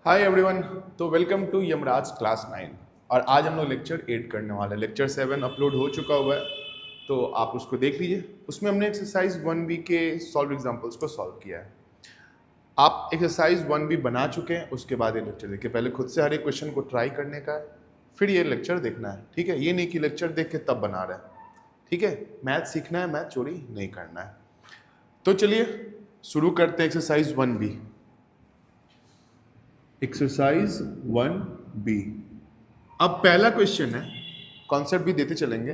Hi everyone. तो welcome to Yamraj class 9 और आज हम लोग लेक्चर 8 करने वाले हैं। लेक्चर 7 अपलोड हो चुका हुआ है तो आप उसको देख लीजिए। उसमें हमने एक्सरसाइज 1B के सॉल्व एग्जांपल्स को सॉल्व किया है। आप एक्सरसाइज 1B बना चुके हैं, उसके बाद ये लेक्चर देखिए। पहले खुद से हर एक क्वेश्चन को ट्राई करने का है, फिर ये लेक्चर देखना है, ठीक है। ये नहीं कि लेक्चर देख के तब बना रहे हैं, ठीक है। मैथ सीखना है, मैथ चोरी नहीं करना है। तो चलिए शुरू करते हैं एक्सरसाइज 1B। Exercise 1B। अब पहला क्वेश्चन है, कॉन्सेप्ट भी देते चलेंगे।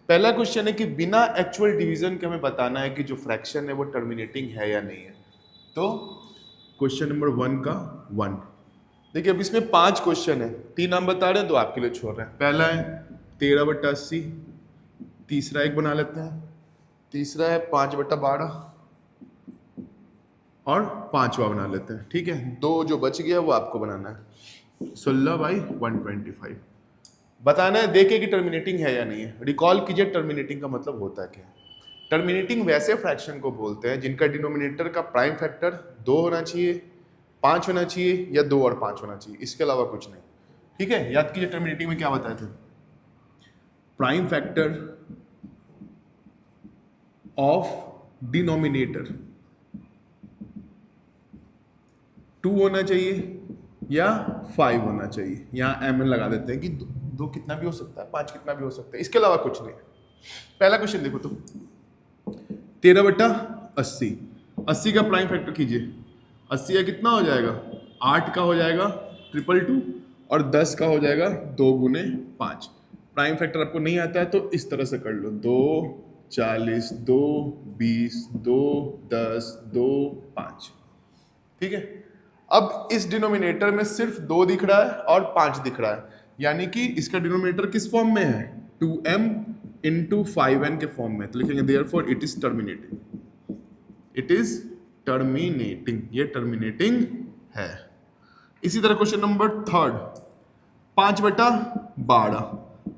पहला क्वेश्चन है कि बिना एक्चुअल डिवीजन के हमें बताना है कि जो फ्रैक्शन है वो टर्मिनेटिंग है या नहीं है। तो क्वेश्चन नंबर 1 का 1। देखिए अब इसमें 5 क्वेश्चन है, 3 हम बता रहे हैं, 2 आपके लिए छोड़ रहे हैं। पहला है 13/80, तीसरा एक बना लेते हैं, तीसरा है 5/12 और 5वां बना लेते हैं, ठीक है। 2 जो बच गया वो आपको बनाना है, 16/125 बताना है देखे कि टर्मिनेटिंग है या नहीं है। रिकॉल कीजिए टर्मिनेटिंग का मतलब होता है क्या। टर्मिनेटिंग वैसे फ्रैक्शन को बोलते हैं जिनका डिनोमिनेटर का प्राइम फैक्टर 2 होना चाहिए, 5 होना चाहिए या 2 और 5 होना चाहिए, इसके अलावा कुछ नहीं, ठीक है। याद कीजिए टर्मिनेटिंग में क्या बताए थे, प्राइम फैक्टर ऑफ डिनोमिनेटर 2 होना चाहिए या 5 होना चाहिए। यहाँ एम एन लगा देते हैं कि दो कितना भी हो सकता है, 5 कितना भी हो सकता है, इसके अलावा कुछ नहीं। पहला क्वेश्चन देखो तो 13/80, 80 का प्राइम फैक्टर कीजिए। 80 का कितना हो जाएगा, 8 का हो जाएगा 222 और 10 का हो जाएगा 2 गुने 5। प्राइम फैक्टर आपको नहीं आता है तो इस तरह से कर लो, 2 40 2 20 2 10 2 5, ठीक है। अब इस डिनोमिनेटर में सिर्फ 2 दिख रहा है और 5 दिख रहा है, यानी कि इसका डिनोमिनेटर किस फॉर्म में है, 2m इंटू 5n के फॉर्म में। तो लिखेंगे therefore it is terminating, it is terminating, ये टर्मिनेटिंग है। इसी तरह क्वेश्चन नंबर 3, 5/12,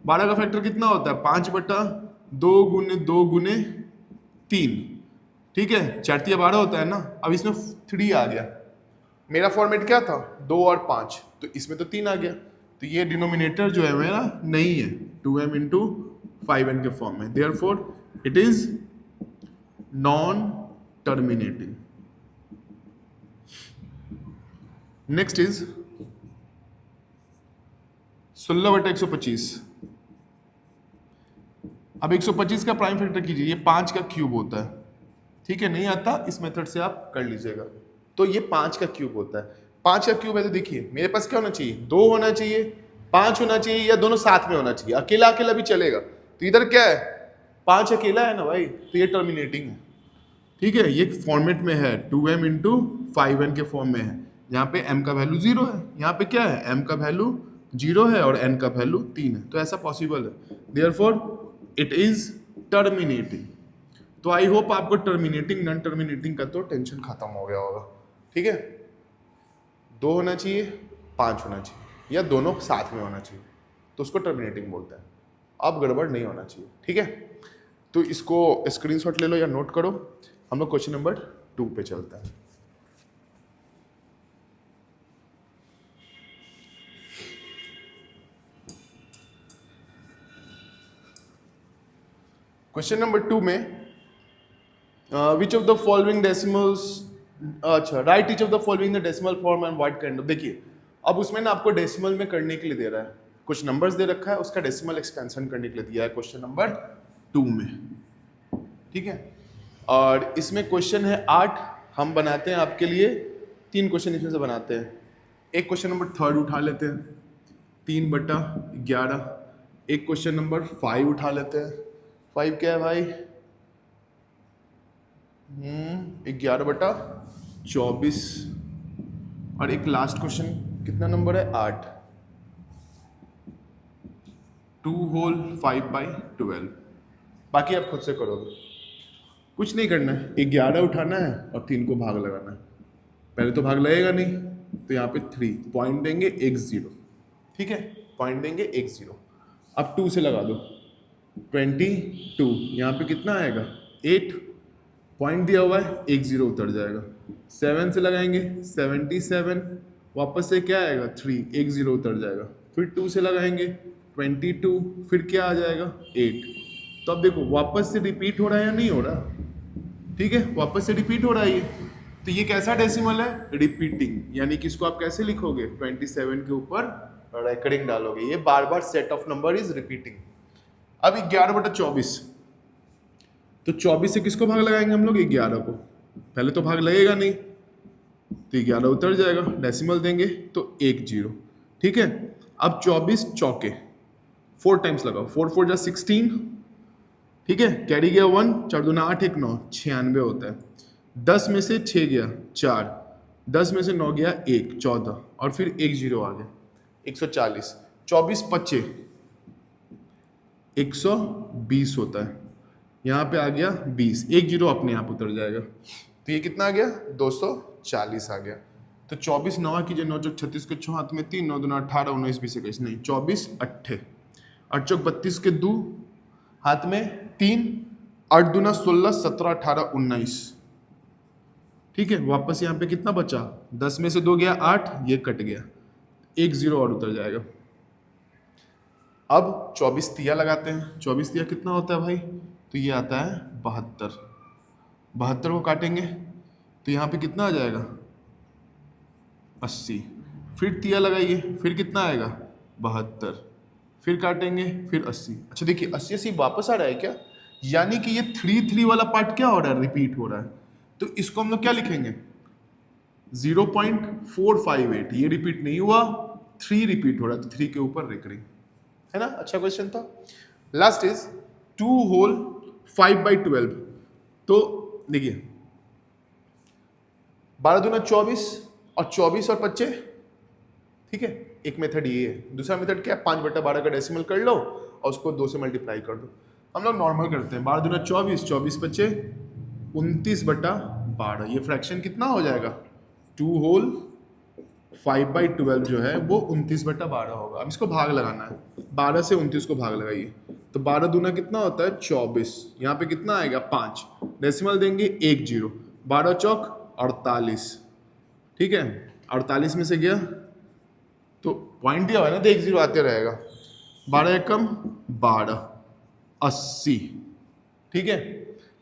12 का फैक्टर कितना होता है, 5/2 गुने 2 गुने 3, ठीक है। 4×3=12 होता है ना। अब इसमें 3 आ गया, मेरा फॉर्मेट क्या था 2 और 5, तो इसमें तो 3 आ गया, तो ये डिनोमिनेटर जो है मेरा नहीं है, 2m इंटू 5n के फॉर्म में। Therefore it is non terminating. Next is 16/125। अब 125 का प्राइम फैक्टर कीजिए, ये 5 का क्यूब होता है, ठीक है। नहीं आता, इस मेथड से आप कर लीजिएगा। तो ये 5 का क्यूब होता है। 5 का क्यूब है तो देखिए मेरे पास क्या होना चाहिए, 2 होना चाहिए, 5 होना चाहिए या दोनों साथ में होना चाहिए। अकेला अकेला भी चलेगा, तो इधर क्या है, 5 अकेला है ना भाई, तो ये टर्मिनेटिंग है, ठीक है। ये फॉर्मेट में है 2m इंटू 5n के फॉर्म में है। यहाँ पे m का वैल्यू 0 है, यहाँ पे क्या है, m का वैल्यू 0 है और n का वैल्यू 3 है, तो ऐसा पॉसिबल है। Therefore it is terminating. तो आई होप आपको टर्मिनेटिंग नॉन टर्मिनेटिंग का तो टेंशन खत्म हो गया होगा, ठीक है। 2 होना चाहिए, 5 होना चाहिए या दोनों साथ में होना चाहिए, तो उसको टर्मिनेटिंग बोलते हैं। अब गड़बड़ नहीं होना चाहिए, ठीक है। तो इसको स्क्रीनशॉट ले लो या नोट करो। हम लोग क्वेश्चन नंबर 2 पे चलते हैं। क्वेश्चन नंबर 2 में which of the following decimals, अच्छा write each of the following the decimal form and what kind of. देखिए अब उसमें ना आपको डेसिमल में करने के लिए दे रहा है, कुछ नंबर्स दे रखा है, उसका डेसिमल एक्सपेंशन करने के लिए दिया है क्वेश्चन नंबर 2 में, ठीक है। और इसमें क्वेश्चन है 8, हम बनाते हैं आपके लिए 3 क्वेश्चन इसमें से बनाते हैं। एक क्वेश्चन नंबर 3 उठा लेते हैं, 3/11। एक क्वेश्चन नंबर 5 उठा लेते हैं, 5 क्या है भाई, 11/24। और एक लास्ट क्वेश्चन कितना नंबर है, 8, 2 होल 5/12। बाकी आप खुद से करोगे, कुछ नहीं करना है, 11 उठाना है और 3 को भाग लगाना है। पहले तो भाग लगेगा नहीं, तो यहाँ पे 3 पॉइंट देंगे, एक 0, ठीक है, पॉइंट देंगे एक 0। अब 2 से लगा दो, 22, यहाँ पे कितना आएगा 8, पॉइंट दिया हुआ है, एक 0 उतर जाएगा। 7 से लगाएंगे 77, वापस से क्या आएगा 3, एक जीरो उतर जाएगा, फिर 2 से लगाएंगे 22, फिर क्या आ जाएगा 8। तो अब देखो वापस से रिपीट हो रहा है या नहीं हो रहा, ठीक है, वापस से रिपीट हो रहा है ये। तो ये कैसा डेसिमल है, रिपीटिंग, यानी कि इसको आप कैसे लिखोगे, 27 के ऊपर रेकरिंग डालोगे, ये बार बार set of number is repeating. अब 11/24, तो 24 से किसको भाग लगाएंगे हम लोग, 11 को, पहले तो भाग लगेगा नहीं, तो 11 उतर जाएगा, डेसिमल देंगे तो 1 0, ठीक है। अब 24 चौके 4 टाइम्स लगाओ, 4 4 जा 16, ठीक है, कैरी गया 1, 4 दूना 8, 1 9, 96 होता है। 10 में से 6 गया 4, 10 में से 9 गया 1, 14, और फिर 1 0 आ गया 140, 24 25 120 होता है, यहाँ पे आ गया 20, 1 0 अपने आप उतर जाएगा, तो ये कितना आ गया 240 आ गया। तो 24 9 कीजिए, 9 चौक 36 के 6 हाथ में 3, 9 दूना 18, 19 20 21 नहीं 24 8 8 चौक 32 के 2 हाथ में 3, 8 दूना 16 17 18 19, ठीक है। वापस यहाँ पे कितना बचा, 10 में से 2 गया 8, ये कट गया, 1 0 और उतर जाएगा। अब 24 तिया लगाते हैं, 24 तिया कितना होता है भाई, तो ये आता है 72, 72 को काटेंगे तो यहाँ पे कितना आ जाएगा 80, फिर तिया लगाइए, फिर कितना आएगा 72, फिर काटेंगे फिर 80। अच्छा देखिए 80 80 वापस आ रहा है क्या, यानी कि ये 3 3 वाला पार्ट क्या हो रहा है, रिपीट हो रहा है। तो इसको हम लोग क्या लिखेंगे 0.458, ये रिपीट नहीं हुआ, 3 रिपीट हो रहा है, तो 3 के ऊपर रिकरिंग है ना। अच्छा क्वेश्चन था। लास्ट इज 2 होल 5/12, तो देखिए 12 दूना 24 और 24 और 25, ठीक है, एक मेथड ये है। दूसरा मेथड क्या है, 5/12 का डेसिमल कर लो और उसको 2 से मल्टीप्लाई कर दो। हम लोग नॉर्मल करते हैं, 12 दूना 24, 24 25 29/12, ये फ्रैक्शन कितना हो जाएगा 2 होल 5/12 जो है वो 29/12 होगा। अब इसको भाग लगाना है, 12 से 29 को भाग लगाइए, तो 12 दूना कितना होता है 24, यहाँ पे कितना आएगा 5, डेसिमल देंगे 1 0, 12 चौक 48, ठीक है, 48 में से गया तो पॉइंट दिया हुआ है ना, तो 1 0 आते रहेगा, 12 एकम 12, 80, ठीक है,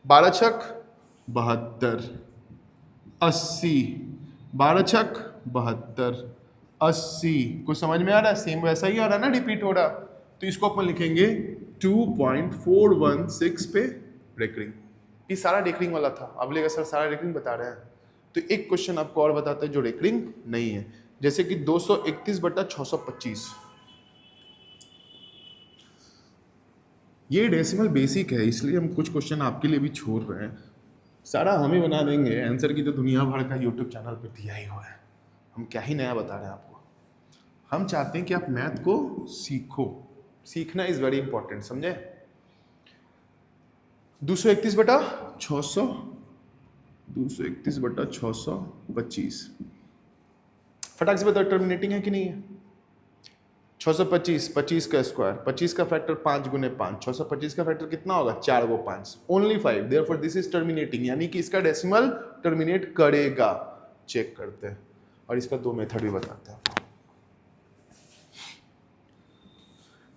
12 छक 72, 80, 12 छक 72, 80, कुछ समझ में आ रहा है, सेम वैसा ही आ रहा है ना, रिपीट हो रहा। तो इसको अपन लिखेंगे 2.416 पे रेकरिंग, ये सारा रेकरिंग वाला था। अब लेगा सर सारा रेकरिंग बता रहे हैं, तो एक क्वेश्चन आपको और बताते हैं जो रेकरिंग नहीं है, जैसे कि 231/625, ये डेसिमल बेसिक है, इसलिए हम कुछ क्वेश्चन आपके लिए भी छोड़ रहे हैं, सारा हम ही बना देंगे, आंसर की तो दुनिया भर का यूट्यूब चैनल पे दिया ही हुआ है, हम क्या ही नया बता रहे हैं आपको। हम चाहते हैं कि आप मैथ को सीखो, सीखना इज वेरी इंपॉर्टेंट, समझे। 231/600, 231/625, फटाक से बताओ टर्मिनेटिंग है कि नहीं है। 625, 25 का स्क्वायर, 25 का फैक्टर 5 गुने 5, 625 का फैक्टर कितना होगा 4 गो 5, only 5, therefore this is terminating, यानी कि इसका डेसिमल टर्मिनेट करेगा। चेक करते हैं और इसका 2 मेथड भी बताते हैं।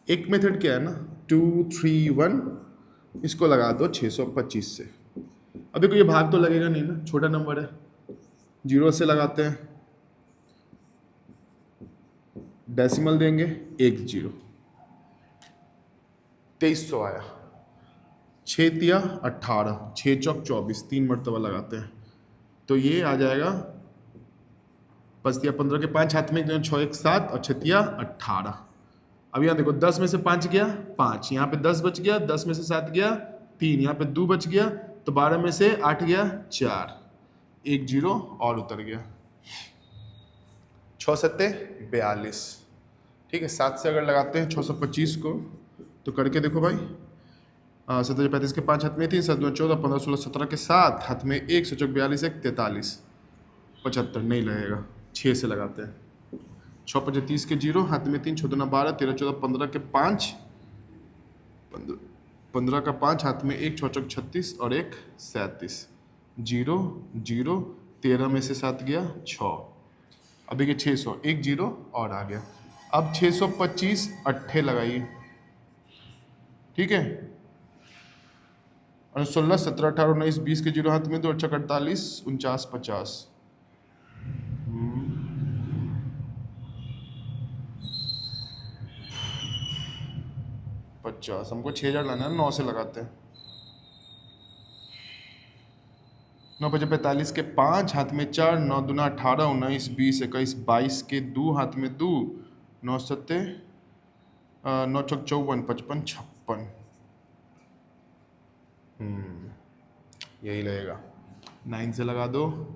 एक मेथड क्या है ना 231, इसको लगा दो 625 से। अब देखो ये भाग तो लगेगा नहीं ना, छोटा नंबर है, 0 से लगाते हैं, डेसिमल देंगे 1 0, 2300 आया, 6 तिया 18, 6 चौक 24, 3 मरतबा लगाते हैं, तो ये आ जाएगा 5 तिया 15 के 5 हाथ में 6 1 7 और 6 तिया 18। अब यहाँ देखो 10 में से 5 गया 5, यहाँ पे 10 बच गया, 10 में से 7 गया 3, यहाँ पे 2 बच गया, तो 12 में से 8 गया 4, 1 0 और उतर गया, 6 7 42, ठीक है। 7 से अगर लगाते हैं 625 को तो करके देखो भाई, 17 35 के 5 हाथ में 3, 7 14 15 16 17 के 7 हाथ में 1, 7 42 1 43 75, नहीं लगेगा, 6 से लगाते हैं, 6 5 30 के 0 हाथ में 3, 6 2 12 13 14 15 के 5, 15 का 5 हाथ में 1, 6 36 और 1 37, 0 0, 13 में से 7 गया 6, अब देखिए 600, एक जीरो और आ गया। अब 625 अट्ठे लगाइए, ठीक है। और 16 17 18 19 20 के जीरो हाथ में दो, 48 49 50 50। हमको 6000 लाना है, 9 से लगाते हैं। 9 5 45 के 5 हाथ में 4, 9 दूना 18 19 20 21 22 के 2 हाथ में 2, 9 सत्ते 9 चौक 54 55 56। यही लगेगा। 9 से लगा दो,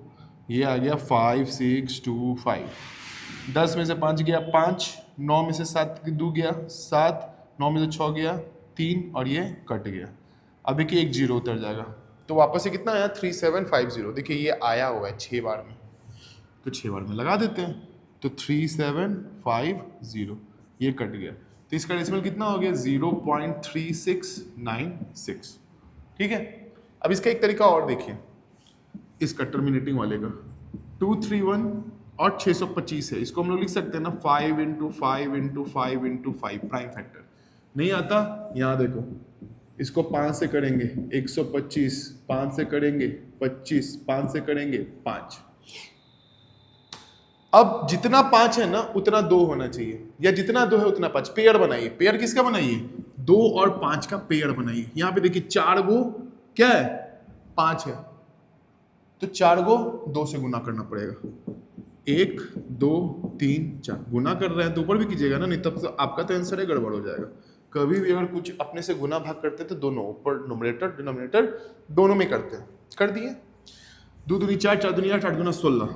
ये आ गया 5 6 2 5। 10 में से 5 गया 5, 9 में से 7 2 गया 7, 9 में से 6 गया 3 और ये कट गया। अब देखिए एक जीरो उतर जाएगा, तो वापस से कितना आया 3750। देखिए ये आया हुआ है 6 बार में, तो 6 बार में लगा देते हैं। तो 3750 ये कट गया, तो इसका डेसिमल कितना हो गया 0.3696। ठीक है। अब इसका एक तरीका और देखिए, इसका टर्मिनेटिंग वाले का 231 और 625 है, इसको हम लोग लिख सकते हैं ना 5 × 5 × 5 × 5 प्राइम फैक्टर। नहीं आता, यहाँ देखो, इसको 5 से करेंगे 125, 5 से करेंगे 25, 5 से करेंगे 5। अब जितना 5 है ना उतना 2 होना चाहिए, या जितना 2 है उतना 5। पेयर बनाइए। पेयर किसका बनाइए? 2 और 5 का पेयर बनाइए। यहाँ पे देखिए 4 गो क्या है 5 है, तो 4 गो 2 से गुना करना पड़ेगा। 1 2 3 4 गुना कर रहे हैं तो ऊपर भी कीजिएगा ना, नहीं तब तो आपका तो आंसर है गड़बड़ हो जाएगा। कभी भी अगर कुछ अपने से गुना भाग करते हैं तो दोनों ऊपर न्यूमरेटर डिनोमिनेटर दोनों में करते हैं। कर दिए। 2 दूनी 4, 4 दूनी 8, 8 दूना 16,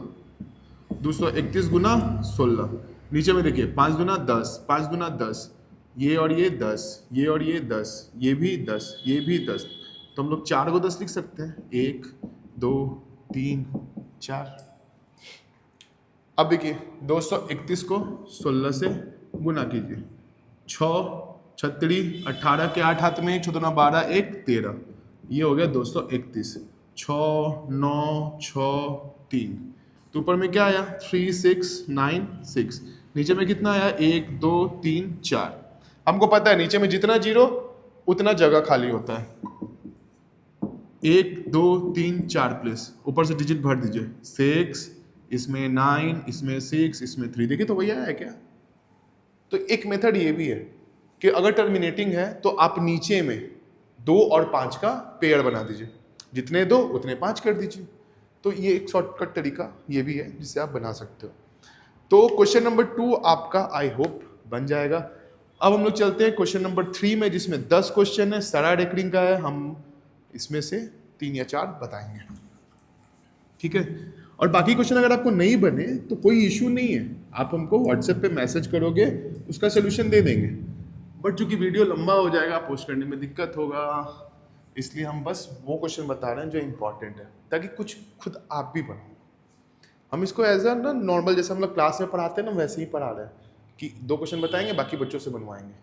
231 गुना 16। नीचे में देखिए 5 दूना 10, 5 दूना 10, ये और ये 10, ये और ये 10, ये भी 10, ये भी 10, तो हम लोग 4 को 10 लिख सकते हैं। 1 2 3 4। अब देखिए 231 को 16 से गुना कीजिए। 6 36 18 के 8 हाथ में 6 दूना 12 1 13, ये हो गया 231। 6 9 6 3, तो ऊपर में क्या आया 3 6 9 6। नीचे में कितना आया 1 2 3 4। हमको पता है नीचे में जितना जीरो उतना जगह खाली होता है। 1 2 3 4 प्लेस, ऊपर से डिजिट भर दीजिए। 6, इसमें 9, इसमें 6, इसमें 3। देखिए तो भैया है क्या। तो एक मेथड ये भी है कि अगर टर्मिनेटिंग है तो आप नीचे में 2 और 5 का पेयर बना दीजिए, जितने 2 उतने 5 कर दीजिए। तो ये एक शॉर्टकट तरीका ये भी है जिससे आप बना सकते हो। तो क्वेश्चन नंबर 2 आपका आई होप बन जाएगा। अब हम लोग चलते हैं क्वेश्चन नंबर 3 में, जिसमें 10 क्वेश्चन है, सारा रेकरिंग का है। हम इसमें से 3 या 4 बताएंगे, ठीक है। और बाकी क्वेश्चन अगर आपको नहीं बने तो कोई इशू नहीं है, आप हमको व्हाट्सएप पे मैसेज करोगे, उसका सोल्यूशन दे देंगे। बट चूंकि वीडियो लंबा हो जाएगा, पोस्ट करने में दिक्कत होगा, इसलिए हम बस वो क्वेश्चन बता रहे हैं जो इंपॉर्टेंट है, ताकि कुछ खुद आप भी बनाओ। हम इसको एज अ ना नॉर्मल जैसे हम लोग क्लास में पढ़ाते हैं ना, वैसे ही पढ़ा रहे हैं कि 2 क्वेश्चन बताएंगे, बाकी बच्चों से बनवाएंगे।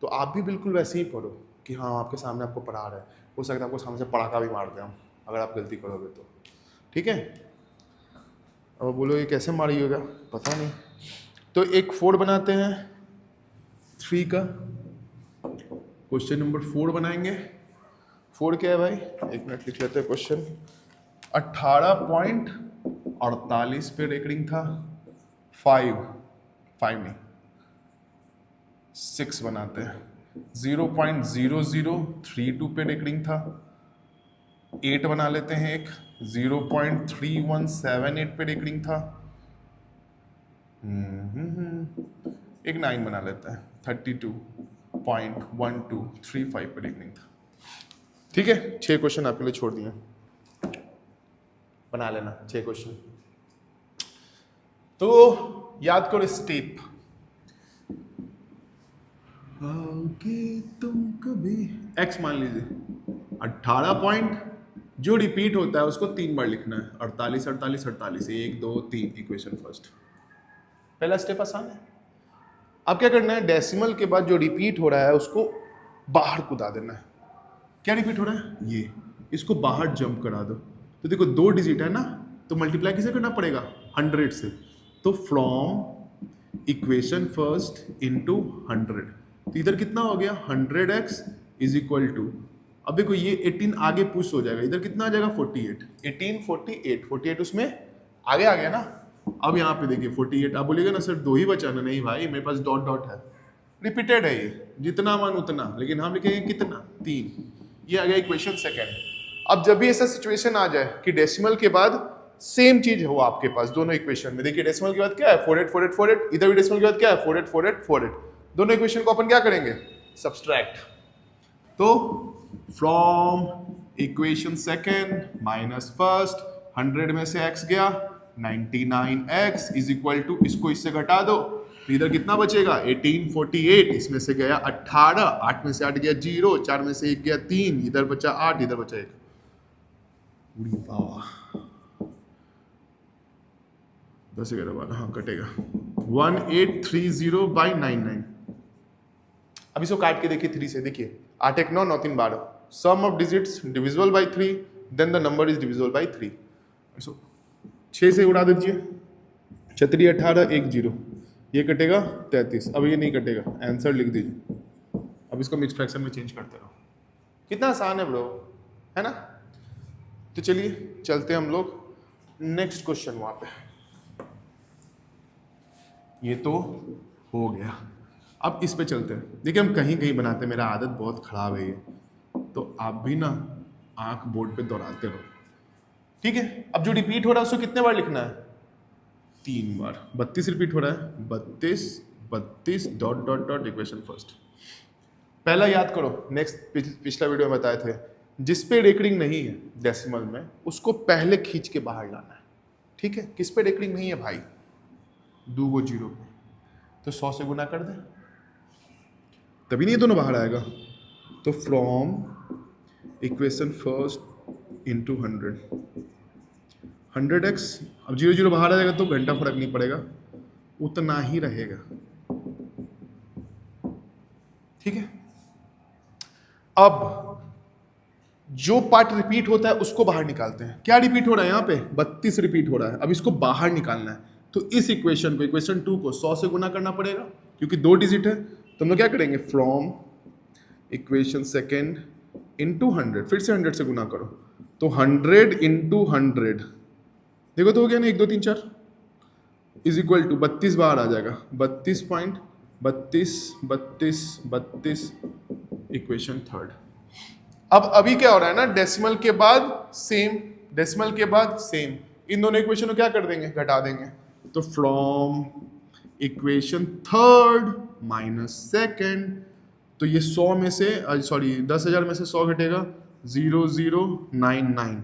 तो आप भी बिल्कुल वैसे ही पढ़ो कि हाँ आपके सामने आपको पढ़ा रहे हैं। हो सकता है आपको सामने से पढ़ाका भी मार दें हम, अगर आप गलती करोगे तो, ठीक है। अब बोलो ये कैसे मारिएगा, पता नहीं। तो एक 4 बनाते हैं 3 का, क्वेश्चन नंबर 4 बनाएंगे। 4 क्या है भाई, एक मिनट लिख लेते हैं क्वेश्चन। 18.48 पे रेकरिंग था। 5 नहीं 6 बनाते हैं। 0.0032 पे रेकरिंग था। 8 बना लेते हैं एक। 0.3178 पे रेकरिंग था। एक 9 बना लेते हैं। 32.1235 पे रेकरिंग था। ठीक है, 6 क्वेश्चन आपके लिए छोड़ दिए, बना लेना 6 क्वेश्चन। तो याद करो स्टेप। तुम कभी x मान लीजिए 18 पॉइंट, जो रिपीट होता है उसको 3 बार लिखना है। 48 48 48, 1 2 3, इक्वेशन फर्स्ट। पहला स्टेप आसान है। अब क्या करना है, डेसिमल के बाद जो रिपीट हो रहा है उसको बाहर कूदा देना है। क्या रिपीट हो रहा है, ये, इसको बाहर जंप करा दो। तो देखो 2 डिजिट है ना, तो मल्टीप्लाई किसे करना पड़ेगा 100 से। तो फ्रॉम इक्वेशन फर्स्ट इनटू 100, तो इधर कितना हो गया 100x इज इक्वल टू, अब देखो ये 18 आगे पुश हो जाएगा, इधर कितना आ जाएगा 48, 18 48 48 उसमें आगे आ गया ना। अब यहाँ पे देखिए 48, आप बोलिएगा ना सर दो ही बचा ना, नहीं भाई मेरे पास डॉट डॉट है, रिपीटेड है ये, जितना मन उतना, लेकिन हम लिखेंगे कितना 3, ये आ गया इक्वेशन सेकेंड। अब जब भी ऐसा सिचुएशन आ जाए कि डेसिमल के बाद सेम चीज हो आपके पास दोनों इक्वेशन में, देखिए डेसिमल के बाद क्या है 48 48 48, इधर भी डेसिमल के बाद क्या है 48 48 48, दोनों इक्वेशन को अपन क्या करेंगे सब्सट्रैक्ट। तो from equation second minus first, 100 में से x गया 99x इज इक्वल टू, इसको इससे घटा दो तो इधर कितना बचेगा 18 48, इसमें से गया 18, 8 में से 8 गया 0, 4 में से 1 गया 3, इधर बचा 8, इधर बचा 1, उड़ी बाबा 10 11 12, हाँ कटेगा 1830/99। अब इसको काट के देखिए 3 से, देखिए 8 1 9 9 3 12, sum of digits divisible by 3, then the number is divisible by 3। इसको 6 से उड़ा दीजिए, 36 18 1 0, ये कटेगा 33, अब ये नहीं कटेगा, आंसर लिख दीजिए। अब इसको मिक्स फ्रैक्शन में चेंज करते रहो, कितना आसान है ब्रो, है ना। तो चलिए चलते हैं हम लोग नेक्स्ट क्वेश्चन वहां पे, ये तो हो गया। अब इस पे चलते हैं, देखिए हम कहीं कहीं बनाते हैं, मेरा आदत बहुत खराब है ये, तो आप भी ना आंख बोर्ड पे दोहराते रहो, ठीक है। अब जो रिपीट हो रहा है उसको कितने बार लिखना है 3 बार, 32 रिपीट हो रहा है, 32 32 dot dot dot equation first. पहला याद करो, नेक्स्ट पिछला वीडियो में बताए थे, जिस पे रेकरिंग नहीं है डेसिमल में उसको पहले खींच के बाहर लाना है, ठीक है। किस पे रेकरिंग नहीं है भाई, 2 को 0 पे, तो 100 से गुना कर दे, तभी नहीं ये दोनों बाहर आएगा। तो from equation first into 100, 100x, अब 0 0 बाहर आ जाएगा तो घंटा फर्क नहीं पड़ेगा, उतना ही रहेगा, ठीक है। अब जो पार्ट रिपीट होता है उसको बाहर निकालते हैं, क्या रिपीट हो रहा है यहाँ पे 32 रिपीट हो रहा है, अब इसको बाहर निकालना है, तो इस इक्वेशन को इक्वेशन 2 को 100 से गुना करना पड़ेगा क्योंकि 2 डिजिट है, तो हम लोग क्या करेंगे फ्रॉम इक्वेशन सेकेंड इनटू 100, फिर से 100 से गुना करो, तो 100 इंटू 100, देखो तो हो गया ना 1 2 3 4 इज इक्वल टू 32 बाहर आ जाएगा, 32.32 इक्वेशन थर्ड। अब अभी क्या हो रहा है ना, डेसिमल के बाद सेम, डेसिमल के बाद सेम, इन दोनों इक्वेशन को क्या कर देंगे घटा देंगे, तो from equation third minus second, तो ये 100 में से सॉरी 10,000 में से 100 घटेगा 0099।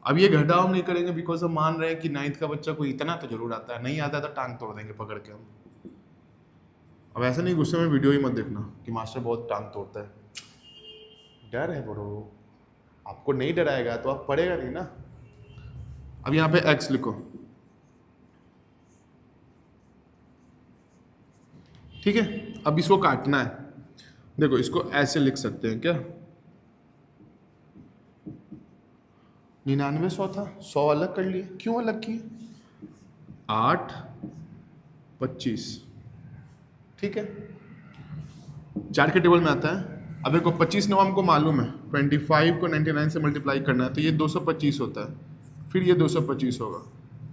अब ये घटाव हम नहीं करेंगे बिकॉज हम मान रहे हैं कि 9th का बच्चा को इतना तो जरूर आता है, नहीं आता तो टांग तोड़ देंगे पकड़ के हम। अब ऐसा नहीं गुस्से में वीडियो ही मत देखना कि मास्टर बहुत टांग तोड़ता है, डर है ब्रो, आपको नहीं डराएगा तो आप पढ़ेगा नहीं ना। अब यहाँ पे x लिखो, ठीक है। अब इसको काटना है, देखो इसको ऐसे लिख सकते हैं क्या, 99 100 था, 100 अलग कर लिए, क्यों अलग किए 8 25, ठीक है, 4 के टेबल में आता है। अब देखो 25 नवा हमको मालूम है, 25 को 99 से मल्टीप्लाई करना है, तो ये 225 होता है, फिर ये 225 होगा,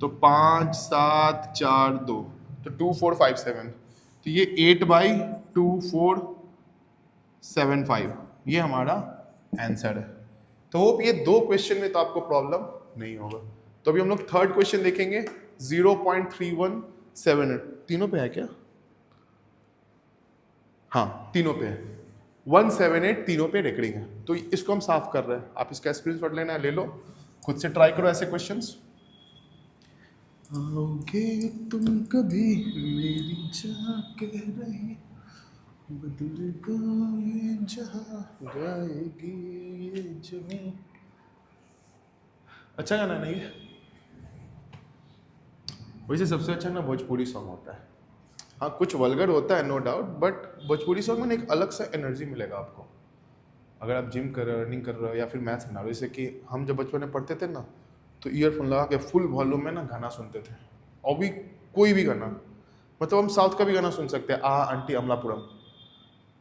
तो 5 7 4 2, तो 2457, तो ये 8/2475, ये हमारा आंसर है। तो होप ये 2 क्वेश्चन में तो आपको प्रॉब्लम नहीं होगा। तो अभी हम लोग थर्ड क्वेश्चन देखेंगे, 0.3178, तीनों पे है क्या, हाँ तीनों पे है, 178 तीनों पे रेकरिंग है, तो इसको हम साफ कर रहे हैं। आप इसका स्क्रीनशॉट लेना है ले लो, खुद से ट्राई करो ऐसे क्वेश्चंस। आओगे तुम कभी मेरी चाह कह रही, बदलेगा ये जहां, गाएगी ये जमीन। अच्छा गाना नहीं है वैसे, सबसे अच्छा ना भोजपुरी सॉन्ग होता है, हाँ कुछ वल्गर होता है no doubt, but Bhojpuri song में एक अलग सा एनर्जी मिलेगा आपको। अगर आप जिम कर रहे हो, रनिंग कर रहे हो या फिर मैथ्स बना रहे हो, जैसे कि हम जब बचपन में पढ़ते थे ना, तो ईयरफोन लगा के फुल वॉल्यूम में ना गाना सुनते थे, और भी कोई भी गाना, मतलब हम साउथ का भी गाना सुन सकते हैं, आंटी अमलापुरम,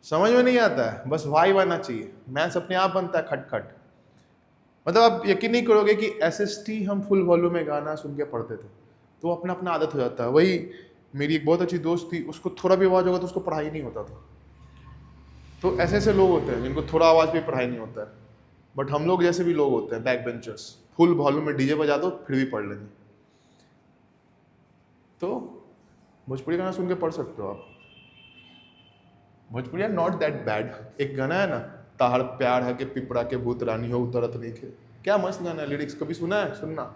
समझ में नहीं आता है, बस वाइब आना चाहिए, मैथ्स अपने आप बनता है खट खट। मतलब आप यकीन नहीं करोगे कि एसएसटी हम फुल वॉल्यूम में गाना सुन के पढ़ते थे, तो अपना अपना आदत हो जाता है। वही मेरी एक बहुत अच्छी दोस्त थी, उसको थोड़ा भी आवाज़ होगा तो उसको पढ़ाई नहीं होता था। तो ऐसे ऐसे लोग होते हैं जिनको थोड़ा आवाज़ भी पढ़ाई नहीं होता है, बट हम लोग जैसे भी लोग होते हैं बैक बेंचर्स, फुल वॉल्यूम में डीजे बजा दो फिर भी पढ़ लेंगे। तो भोजपुरी गाना सुन के पढ़ सकते हो आप, भोजपुरी नॉट दैट बैड। एक गाना है ना, ताहर प्यार है कि पिपरा के भूत रानी हो उतरत नहीं खे, क्या मस्त गाना है, लिरिक्स कभी सुना है? सुनना।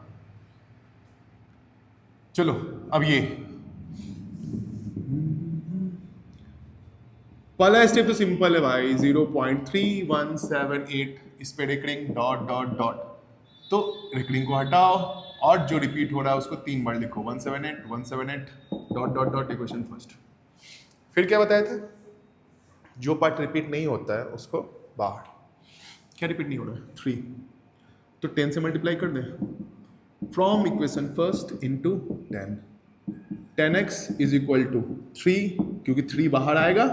चलो अब ये पहला स्टेप तो सिंपल है भाई, 0.3178 इस पे रिकरिंग डॉट डॉट डॉट, तो रिकरिंग को हटाओ और जो रिपीट हो रहा है उसको 3 बार लिखो, 178 178 dot dot dot equation first. फिर क्या बताए थे, जो पार्ट रिपीट नहीं होता है उसको बाहर। क्या रिपीट नहीं हो रहा है? 3, तो 10 से मल्टीप्लाई कर दें, from equation first into 10, 10x is equal to 3, क्योंकि 3 बाहर आएगा,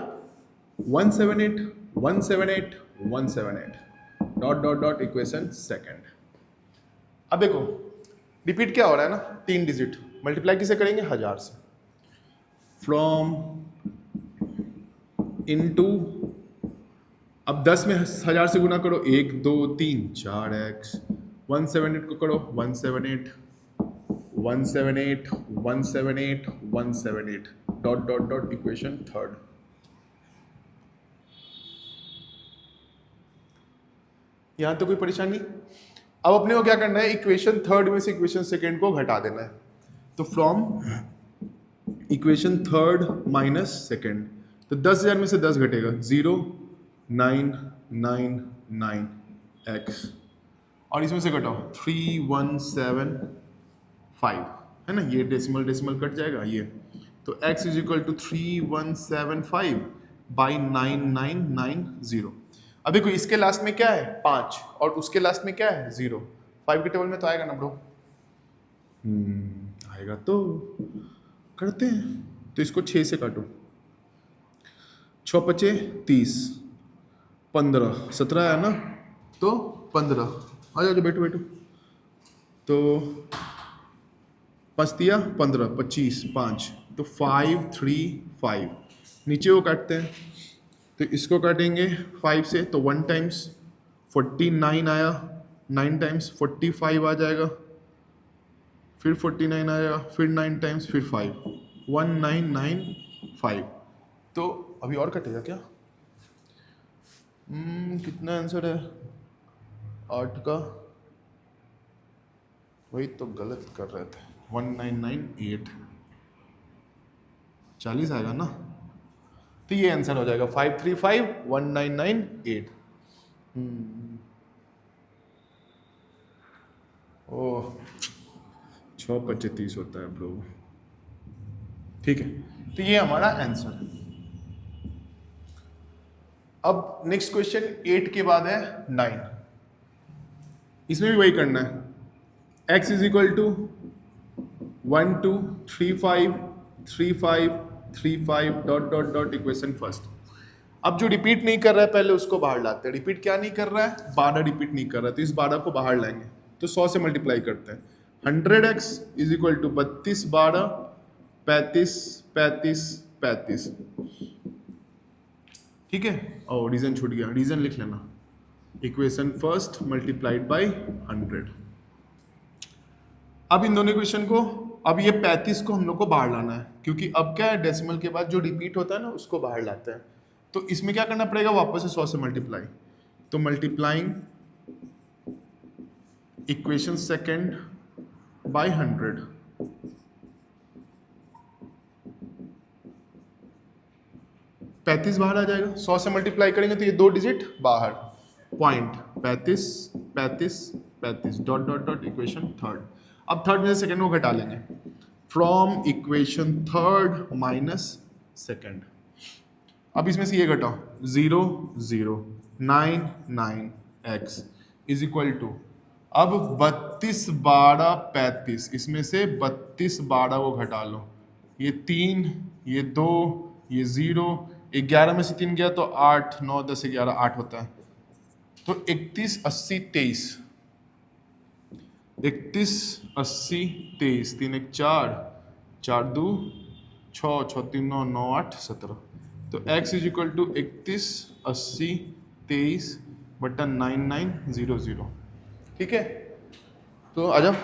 178 178 178 dot dot dot equation second. अब देखो रिपीट क्या हो रहा है ना, 3 डिजिट, मल्टीप्लाई किसे करेंगे? 1000 से, फ्रॉम इनटू, अब 10 में 1000 से गुना करो, 1 2 3 4x, 178 को करो 178 178 178 178 dot dot dot equation third. यहां तो कोई परेशानी? अब अपने को क्या करना है, इक्वेशन थर्ड में से इक्वेशन सेकंड को घटा देना है, तो from equation third minus second, तो 10,000 में से 10 घटेगा, 0 9 9 9 x, और इसमें से घटाओ 3175 है ना, ये डेसिमल डेसिमल कट जाएगा ये, तो x is equal to 3175 by 9990। अब देखो इसके लास्ट में क्या है 5 और उसके लास्ट में क्या है 0, 5 के टेबल में तो आएगा ना ब्रो? आएगा, तो करते हैं, तो इसको 6 से काटो, 6 पचे 30, 15 17 है ना, तो 15, आ जाओ बैठो बैठो, तो 5 दिया 15 25 5, तो 5 3 5, नीचे वो काटते हैं, तो इसको काटेंगे 5 से, तो 1 टाइम्स 49 आया, 9 टाइम्स 45 आ जाएगा, फिर 49 आएगा, फिर 9 टाइम्स, फिर 5, 1995। तो अभी और कटेगा क्या? कितना आंसर है 8 का? वही तो गलत कर रहे थे, 1998, 40 आएगा ना, तो ये आंसर हो जाएगा 5351998। ओह 6 25 30 होता है ब्रो, ठीक है, तो ये हमारा आंसर है। अब नेक्स्ट क्वेश्चन 8 के बाद है 9, इसमें भी वही करना है, x is equal to 1 2 3 5 3 5 3 5 dot dot dot equation first. अब जो रिपीट नहीं कर रहा है पहले उसको बाहर लाते हैं, रिपीट क्या नहीं कर रहा है? 12 रिपीट नहीं कर रहा है, तो इस 12 को बाहर लाएंगे, तो 100 से मल्टीप्लाई करते हैं, 100x इज इक्वल टू 32 12 35 35 35, ठीक है, और रीजन छूट गया, रीजन लिख लेना, इक्वेशन फर्स्ट मल्टीप्लाइड बाय 100। अब इन दोनों इक्वेशन को, अब ये 35 को हम लोग को बाहर लाना है, क्योंकि अब क्या है, डेसिमल के बाद जो रिपीट होता है ना उसको बाहर लाते हैं, तो इसमें क्या करना पड़ेगा, वापस से 100 से मल्टीप्लाई, तो मल्टीप्लाइंग इक्वेशन सेकंड बाय 100, पैंतीस बाहर आ जाएगा, 100 से मल्टीप्लाई करेंगे तो ये 2 डिजिट बाहर, point 35 35 35 dot dot dot equation third. अब थर्ड में से सेकंड को घटा लेंगे, from equation third minus second, अब इसमें से ये घटाओ, 0 0 9 9 x इज इक्वल टू, अब 32 12 35, इसमें से 32 12 को घटा लो, ये 3, ये 2, ये 0, 11 में से 3 गया तो 8, 9, 10, 11, 8 होता है। तो 31, 80, 23, 31, 80, 23, 3 1 4, 4 2 6, 6 3 9, 9 8 17। तो x इज इक्वल टू 31, 80, 23 बटा 9900। ठीक है, तो आ जाओ।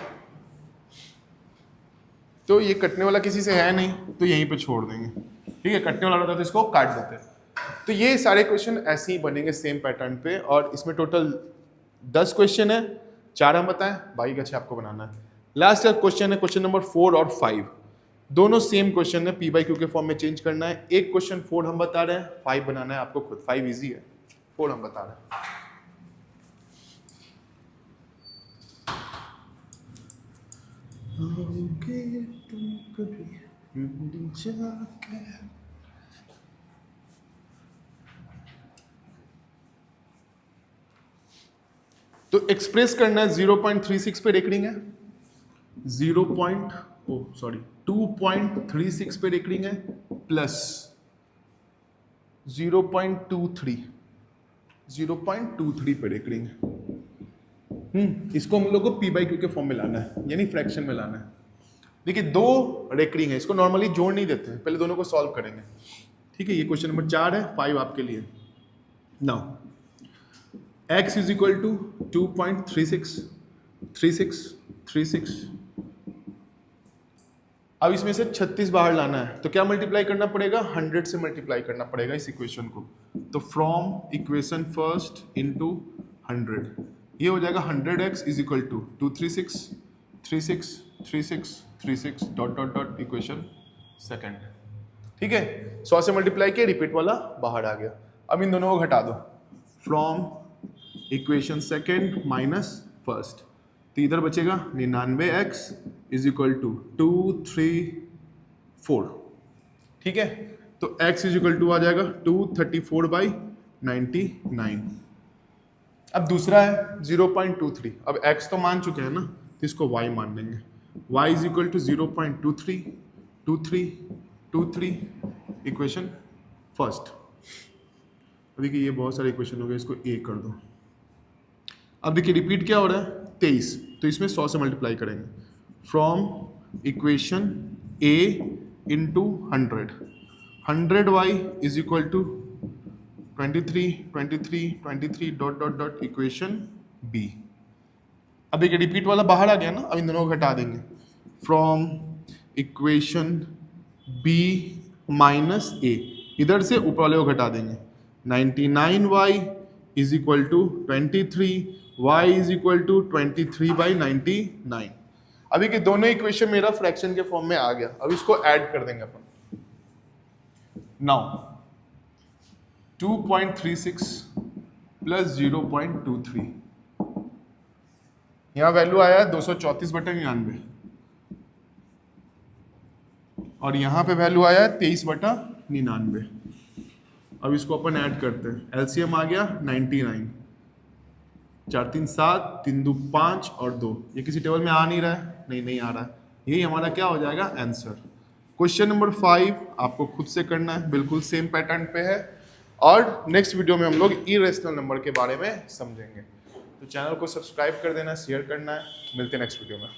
तो ये कटने वाला किसी से है नहीं तो यहीं पे छोड़ देंगे। ठीक है, कटने वाला रहता तो इसको काट देते हैं। तो ये सारे क्वेश्चन ऐसे ही बनेंगे सेम पैटर्न पे, और इसमें टोटल 10 क्वेश्चन है, 4 हम बताएं, बाकी का 6 आपको बनाना है। लास्ट क्वेश्चन है क्वेश्चन नंबर 4 और 5, दोनों सेम क्वेश्चन है, पी बाई क्यू के फॉर्म में चेंज करना है। एक क्वेश्चन 4 हम बता रहे हैं, 5 बनाना है आपको खुद। 5 इजी है, 4 हम बता रहे हैं। तो एक्सप्रेस करना है 0.36 पे रेकरिंग है, 2.36 पे रेकरिंग है, प्लस 0.23 पे रेकरिंग है। इसको हम लोग को पी बाई क्यू के फॉर्म में लाना है, यानी फ्रैक्शन में लाना है। देखिए 2 रेकरिंग है, इसको नॉर्मली जोड़ नहीं देते हैं, पहले दोनों को सॉल्व करेंगे। ठीक है, ये क्वेश्चन नंबर 4 है, 5 आपके लिए। Now x is equal to 2.36 अब इसमें से 36 बाहर लाना है, तो क्या मल्टीप्लाई करना पड़ेगा? 100 से मल्टीप्लाई करना पड़ेगा इस इक्वेशन को। तो फ्रॉम इक्वेशन फर्स्ट इनटू 100, ये हो जाएगा 100x is equal to 236 dot dot dot equation second. ठीक है, 100 से मल्टीप्लाई किया, रिपीट वाला बाहर आ गया। अब इन दोनों को घटा दो, from equation second minus first, तो इधर बचेगा 99x इज इक्वल टू 234। ठीक है, तो x इज इक्वल टू आ जाएगा 234/99। अब दूसरा है 0.23, अब x तो मान चुके हैं ना, तो इसको y मान लेंगे। y is equal to 0.23 equation first. देखिए ये बहुत सारे इक्वेशन हो गए, इसको a कर दो। अब देखिए रिपीट क्या हो रहा है? 23, तो इसमें 100 से मल्टीप्लाई करेंगे। From equation a into 100y is equal to 23 dot dot dot equation b। अब देखिए रिपीट वाला बाहर आ गया ना, अब इन दोनों को घटा देंगे। From equation b minus a, इधर से ऊपर वाले को घटा देंगे। 99y is equal to 23, y is equal to 23/99। अभी के दोनों इक्वेशन मेरा फ्रैक्शन के फॉर्म में आ गया, अब इसको ऐड कर देंगे अपन। नाउ 2.36 प्लस 0.23, यहां वैल्यू आया 234/99, और यहां पे वैल्यू आया 23/99। अब इसको अपन ऐड करते हैं, एलसीएम आ गया 99, 4 3 7, 3 2 5 और 2। ये किसी टेबल में आ नहीं रहा है, नहीं आ रहा है, यही हमारा क्या हो जाएगा? आंसर। क्वेश्चन नंबर 5 आपको खुद से करना है, बिल्कुल सेम पैटर्न पे है, और नेक्स्ट वीडियो में हम लोग इरेशनल नंबर के बारे में समझेंगे। तो चैनल को सब्सक्राइब कर देना, शेयर करना है। मिलते हैं नेक्स्ट वीडियो में।